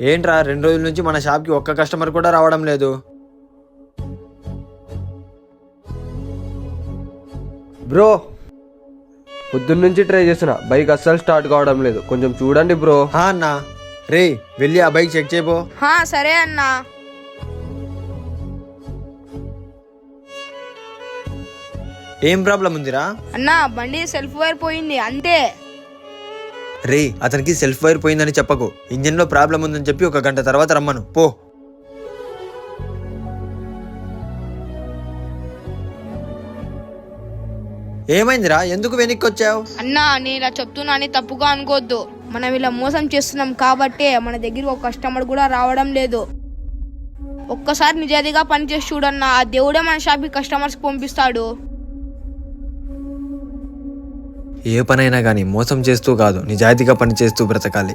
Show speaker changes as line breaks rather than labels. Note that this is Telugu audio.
ఏంట్రా 2 రోజుల నుంచి మన షాప్కి ఒక్క కస్టమర్ కూడా రావడం లేదు.
బ్రో పొద్దున్నుంచి ట్రై చేస్తున్నా, బైక్ అస్సలు స్టార్ట్ కావడం లేదు, కొంచెం చూడండి బ్రో.
అన్నా రే వెళ్ళి ఆ బైక్ చెక్ చేయబో.
సరే అన్నా.
ఏం ప్రాబ్లం ఉందిరా?
అన్నా బండి సెల్ఫ్ వైర్ పోయింది అంతే.
రే అతనికి సెల్ఫ్ వైర్ పోయిందని చెప్పకు, ఇంజిన్ లో ప్రాబ్లం ఉందని చెప్పి 1 గంట తర్వాత రమ్మను పో. ఏమైందిరా, ఎందుకు వెనక్కి వచ్చావు?
అన్నా నేను ఇలా చెప్తున్నాని తప్పుగా అనుకోవద్దు. మనం ఇలా మోసం చేస్తున్నాం కాబట్టే మన దగ్గర ఒక కస్టమర్ కూడా రావడం లేదు. ఒక్కసారి నిజాయితీగా పనిచేసి చూడన్నా, ఆ దేవుడే మన షాప్కి కస్టమర్స్ పంపిస్తాడు.
ఏ పనైనా కానీ మోసం చేస్తూ కాదు, నిజాయితీగా పని చేస్తూ బ్రతకాలి.